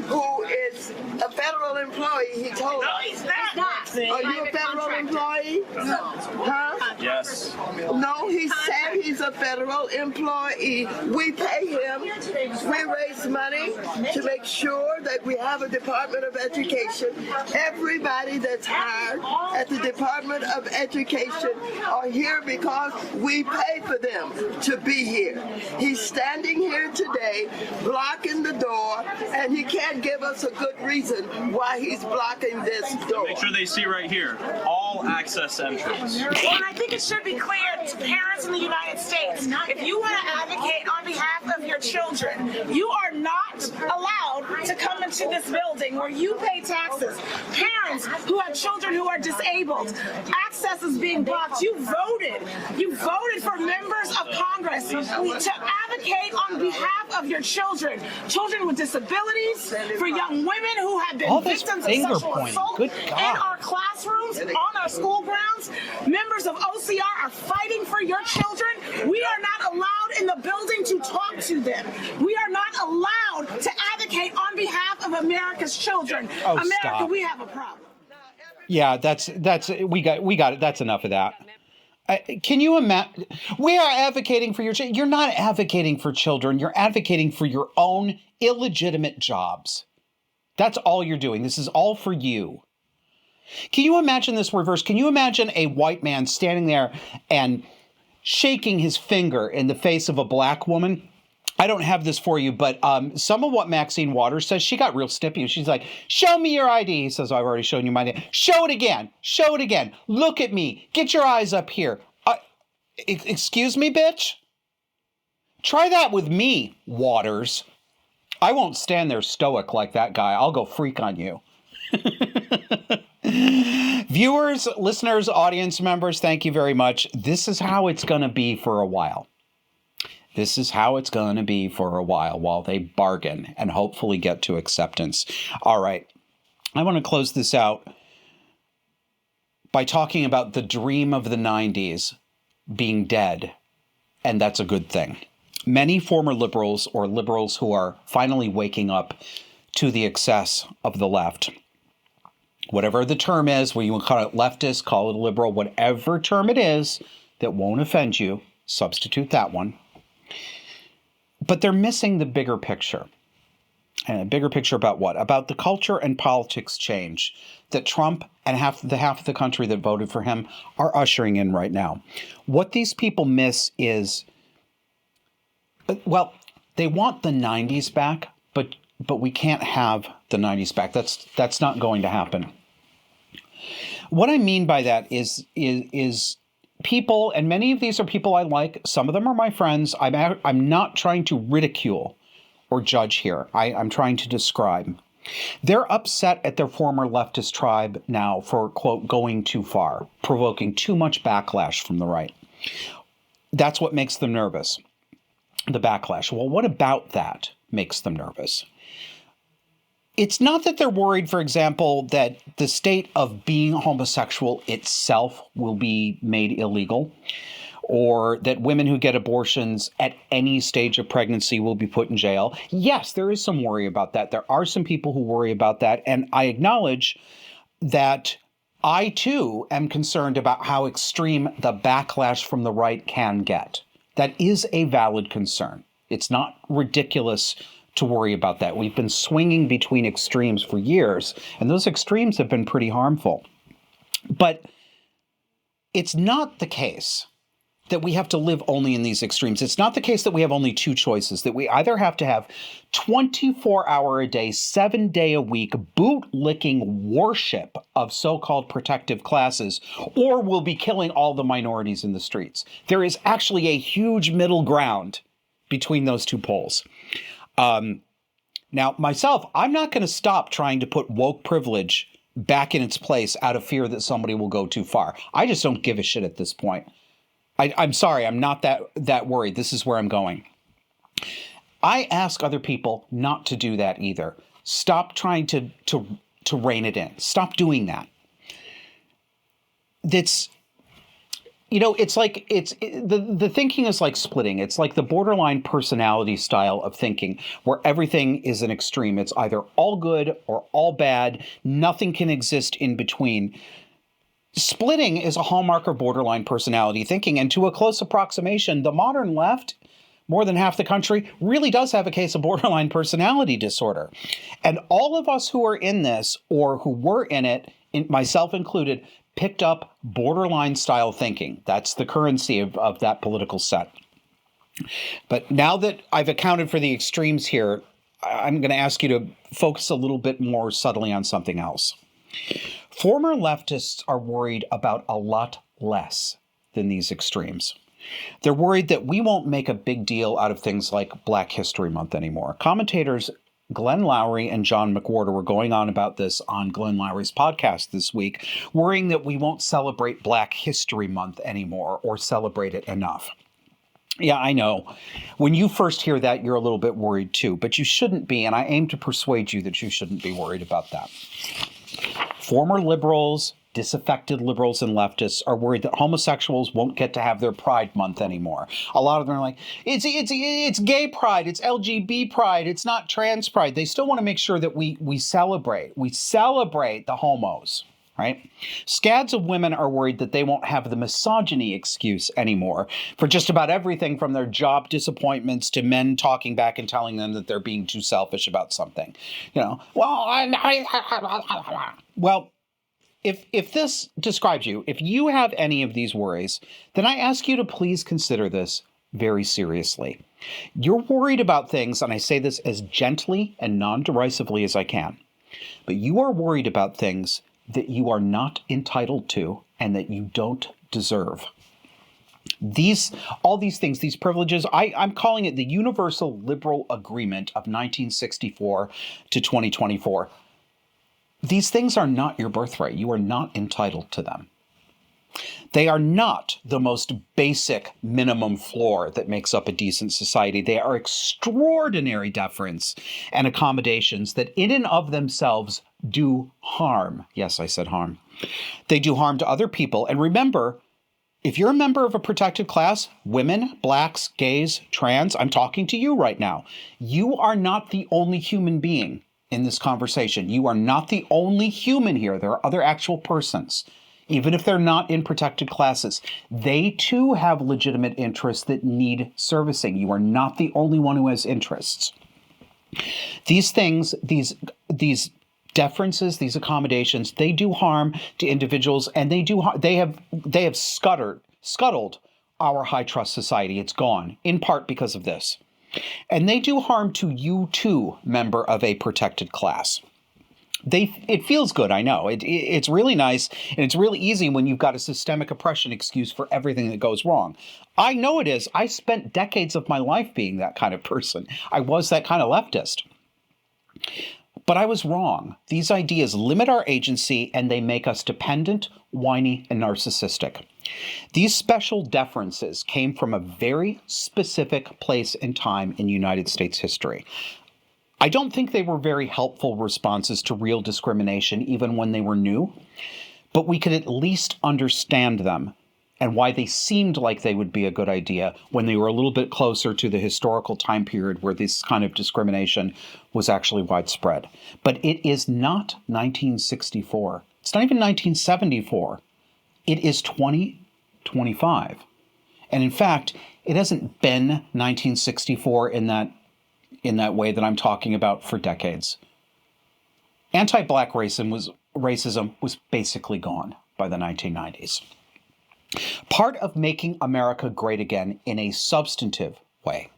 G: who is a federal employee. He told us.
J: No, he's not.
G: Are you a federal employee?
J: No.
G: Huh?
R: Yes.
G: No, he said he's a federal employee. We pay him. We raise money to make sure that we have a Department of Education. Everybody that's hired at the Department of Education are here because we pay for them to be here. He's standing here today, blocking the door, and he can't give us a good reason why he's blocking this door.
R: Make sure they see right here, all access entrance.
S: Well, I think it should be clear to parents in the United States, if you want to advocate on behalf of your children, you are not allowed to come into this building. building where you pay taxes, parents who have children who are disabled, access is being blocked. You voted for members of Congress to advocate on behalf of your children with disabilities, for young women who have been victims of sexual assault in our classrooms, on our school grounds. Members of OCR are fighting for your children. We are not allowed in the building to talk to them. We are not allowed to advocate on behalf of America's children. America,
A: stop.
S: we have a problem.
A: Yeah, we got it. That's enough of that. Can you imagine? We are advocating for your children. You're not advocating for children. You're advocating for your own illegitimate jobs. That's all you're doing. This is all for you. Can you imagine this reverse? Can you imagine a white man standing there and shaking his finger in the face of a black woman? I don't have this for you, but some of what Maxine Waters says, she got real snippy. She's like, show me your ID. He says, I've already shown you my ID. Show it again. Show it again. Look at me. Get your eyes up here. Excuse me, bitch? Try that with me, Waters. I won't stand there stoic like that guy. I'll go freak on you. Viewers, listeners, audience members, thank you very much. This is how it's going to be for a while. This is how it's going to be for a while they bargain and hopefully get to acceptance. All right. I want to close this out by talking about the dream of the 90s being dead, and that's a good thing. Many former liberals or liberals who are finally waking up to the excess of the left, whatever the term is, whether you want to call it leftist, call it liberal, whatever term it is that won't offend you, substitute that one. But they're missing the bigger picture. And a bigger picture about what? About the culture and politics change that Trump and half of the country that voted for him are ushering in right now. What these people miss is, well, they want the 90s back, but we can't have the 90s back. That's not going to happen. What I mean by that is people, and many of these are people I like. Some of them are my friends. I'm not trying to ridicule or judge here. I'm trying to describe. They're upset at their former leftist tribe now for, quote, going too far, provoking too much backlash from the right. That's what makes them nervous, the backlash. Well, what about that makes them nervous? It's not that they're worried, for example, that the state of being homosexual itself will be made illegal, or that women who get abortions at any stage of pregnancy will be put in jail. Yes, there is some worry about that. There are some people who worry about that, and I acknowledge that I, too, am concerned about how extreme the backlash from the right can get. That is a valid concern. It's not ridiculous to worry about that. We've been swinging between extremes for years, and those extremes have been pretty harmful. But it's not the case that we have to live only in these extremes. It's not the case that we have only two choices, that we either have to have 24-hour-a-day, 7-day-a-week boot-licking worship of so-called protective classes, or we'll be killing all the minorities in the streets. There is actually a huge middle ground between those two poles. Now, myself, I'm not going to stop trying to put woke privilege back in its place out of fear that somebody will go too far. I just don't give a shit at this point. I'm sorry, I'm not that worried. This is where I'm going. I ask other people not to do that either. Stop trying to rein it in. Stop doing that. That's, it's like the thinking is like splitting. It's like the borderline personality style of thinking where everything is an extreme. It's either all good or all bad. Nothing can exist in between. Splitting is a hallmark of borderline personality thinking, and to a close approximation, the modern left, more than half the country, really does have a case of borderline personality disorder. And all of us who are in this, or who were in it, myself included, picked up borderline style thinking. That's the currency of that political set. But now that I've accounted for the extremes here, I'm going to ask you to focus a little bit more subtly on something else. Former leftists are worried about a lot less than these extremes. They're worried that we won't make a big deal out of things like Black History Month anymore. Commentators Glenn Lowry and John McWhorter were going on about this on Glenn Lowry's podcast this week, worrying that we won't celebrate Black History Month anymore or celebrate it enough. Yeah, I know. When you first hear that, you're a little bit worried too, but you shouldn't be, and I aim to persuade you that you shouldn't be worried about that. Former liberals, disaffected liberals and leftists are worried that homosexuals won't get to have their Pride Month anymore. A lot of them are like, it's gay pride, it's LGB pride, it's not trans pride. They still want to make sure that we celebrate the homos, right? Scads of women are worried that they won't have the misogyny excuse anymore for just about everything from their job disappointments to men talking back and telling them that they're being too selfish about something. Well, if this describes you, if you have any of these worries, then I ask you to please consider this very seriously. You're worried about things, and I say this as gently and non-derisively as I can, but you are worried about things that you are not entitled to and that you don't deserve. All these things, these privileges, I'm calling it the Universal Liberal Agreement of 1964 to 2024. These things are not your birthright. You are not entitled to them. They are not the most basic minimum floor that makes up a decent society. They are extraordinary deference and accommodations that in and of themselves do harm. Yes, I said harm. They do harm to other people. And remember, if you're a member of a protected class, women, blacks, gays, trans, I'm talking to you right now. You are not the only human being in this conversation. You are not the only human here. There are other actual persons. Even if they're not in protected classes, they too have legitimate interests that need servicing. You are not the only one who has interests. These things, these deferences, these accommodations, they do harm to individuals, and they have scuttled our high trust society. It's gone, in part because of this. And they do harm to you too, member of a protected class. It feels good, I know. It's really nice, and it's really easy when you've got a systemic oppression excuse for everything that goes wrong. I know it is. I spent decades of my life being that kind of person. I was that kind of leftist. But I was wrong. These ideas limit our agency, and they make us dependent, whiny, and narcissistic. These special deferences came from a very specific place and time in United States history. I don't think they were very helpful responses to real discrimination, even when they were new, but we could at least understand them and why they seemed like they would be a good idea when they were a little bit closer to the historical time period where this kind of discrimination was actually widespread. But it is not 1964. It's not even 1974. It is 2025. And in fact, it hasn't been 1964 in that way that I'm talking about for decades. Anti-black racism was basically gone by the 1990s. Part of making America great again in a substantive way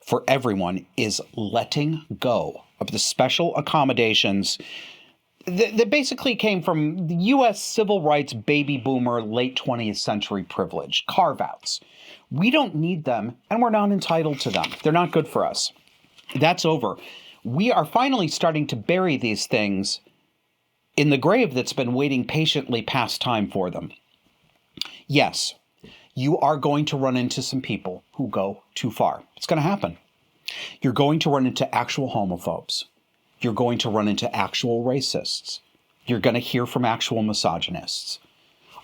A: for everyone is letting go of the special accommodations that basically came from the U.S. civil rights baby boomer late 20th century privilege, carve-outs. We don't need them, and we're not entitled to them. They're not good for us. That's over. We are finally starting to bury these things in the grave that's been waiting patiently past time for them. Yes, you are going to run into some people who go too far. It's going to happen. You're going to run into actual homophobes. You're going to run into actual racists. You're going to hear from actual misogynists.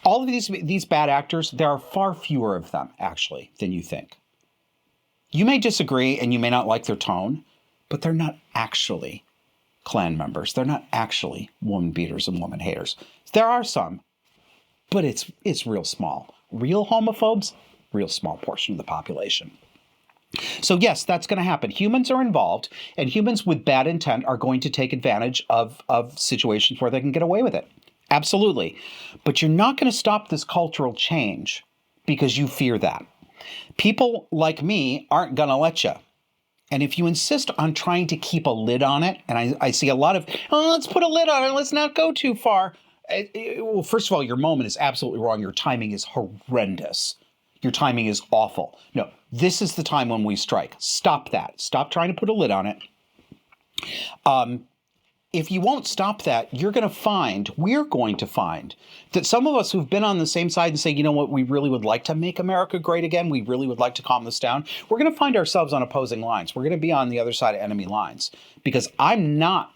A: All of these bad actors, there are far fewer of them, actually, than you think. You may disagree and you may not like their tone, but they're not actually Klan members. They're not actually woman beaters and woman haters. There are some, but it's real small. Real homophobes, real small portion of the population. So yes, that's going to happen. Humans are involved, and humans with bad intent are going to take advantage of situations where they can get away with it. Absolutely. But you're not going to stop this cultural change because you fear that. People like me aren't going to let you. And if you insist on trying to keep a lid on it, and I see a lot of, let's put a lid on it, let's not go too far. Well, first of all, your moment is absolutely wrong. Your timing is horrendous. Your timing is awful. No, this is the time when we strike. Stop that. Stop trying to put a lid on it. If you won't stop that, we're going to find that some of us who've been on the same side and say, you know what, we really would like to make America great again. We really would like to calm this down. We're going to find ourselves on opposing lines. We're going to be on the other side of enemy lines, because I'm not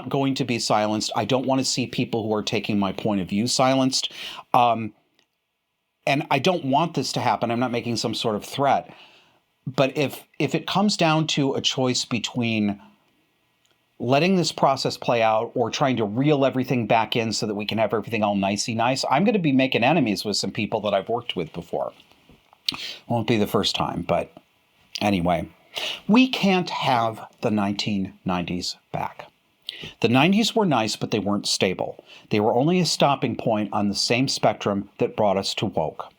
A: going to be silenced. I don't want to see people who are taking my point of view silenced. And I don't want this to happen. I'm not making some sort of threat. But if it comes down to a choice between letting this process play out or trying to reel everything back in so that we can have everything all nicey nice, I'm going to be making enemies with some people that I've worked with before. Won't be the first time, but anyway, we can't have the 1990s back. The 90s were nice, but they weren't stable. They were only a stopping point on the same spectrum that brought us to woke.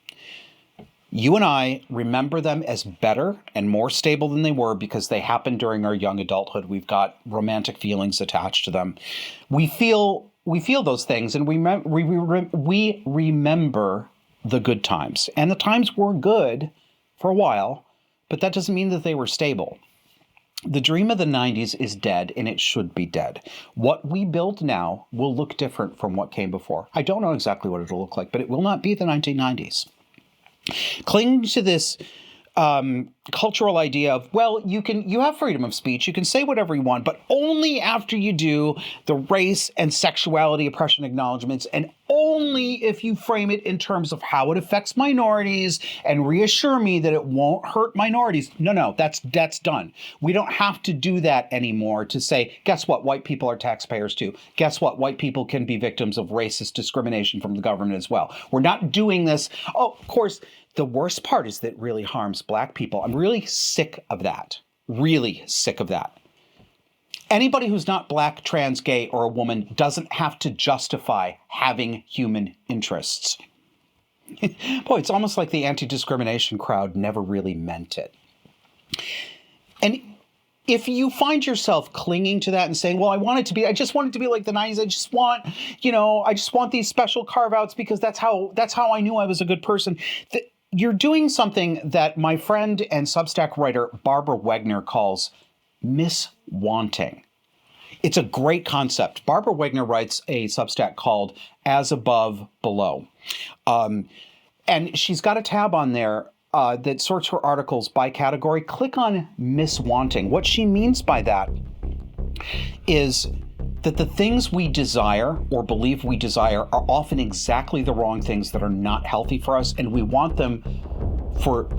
A: You and I remember them as better and more stable than they were because they happened during our young adulthood. We've got romantic feelings attached to them. We feel those things, and we remember the good times. And the times were good for a while, but that doesn't mean that they were stable. The dream of the 90s is dead, and it should be dead. What we build now will look different from what came before. I don't know exactly what it'll look like, but it will not be the 1990s. Clinging to this cultural idea of, well, you have freedom of speech, you can say whatever you want, but only after you do the race and sexuality oppression acknowledgments, and only if you frame it in terms of how it affects minorities and reassure me that it won't hurt minorities. No, that's done. We don't have to do that anymore to say, guess what? White people are taxpayers too. Guess what? White people can be victims of racist discrimination from the government as well. We're not doing this. Oh, of course, the worst part is that it really harms Black people. I'm really sick of that. Really sick of that. Anybody who's not Black, trans, gay, or a woman doesn't have to justify having human interests. Boy, it's almost like the anti-discrimination crowd never really meant it. And if you find yourself clinging to that and saying, well, I just want it to be like the 90s. I just want these special carve-outs because that's how I knew I was a good person. You're doing something that my friend and Substack writer Barbara Wegner calls miswanting. It's a great concept. Barbara Wegner writes a Substack called As Above, Below. And she's got a tab on there that sorts her articles by category. Click on miswanting. What she means by that is that the things we desire or believe we desire are often exactly the wrong things that are not healthy for us, and we want them for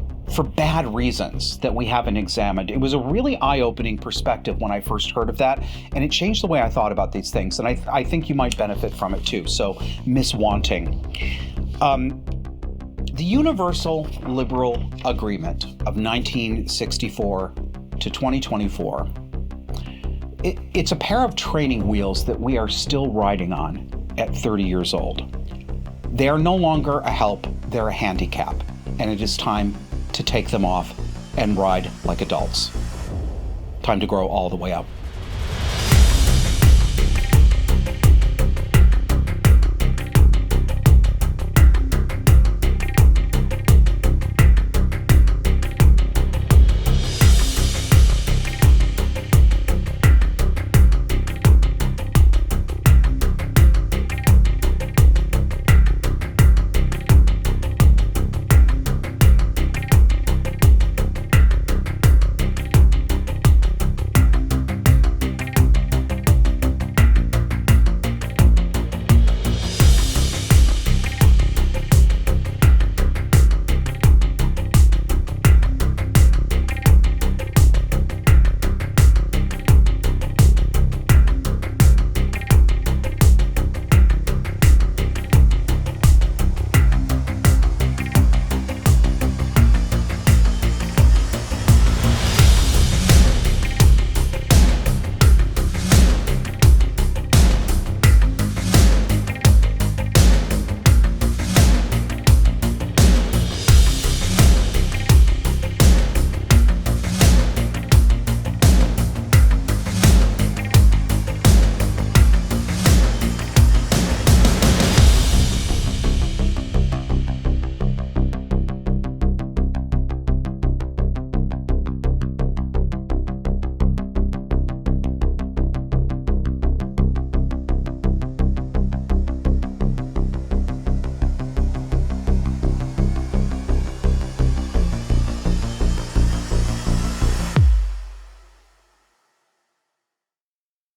A: bad reasons that we haven't examined. It was a really eye-opening perspective when I first heard of that, and it changed the way I thought about these things, and I think you might benefit from it too. So, miswanting. The Universal Liberal Agreement of 1964 to 2024, it's a pair of training wheels that we are still riding on at 30 years old. They are no longer a help, they're a handicap, and it is time to take them off and ride like adults. Time to grow all the way up.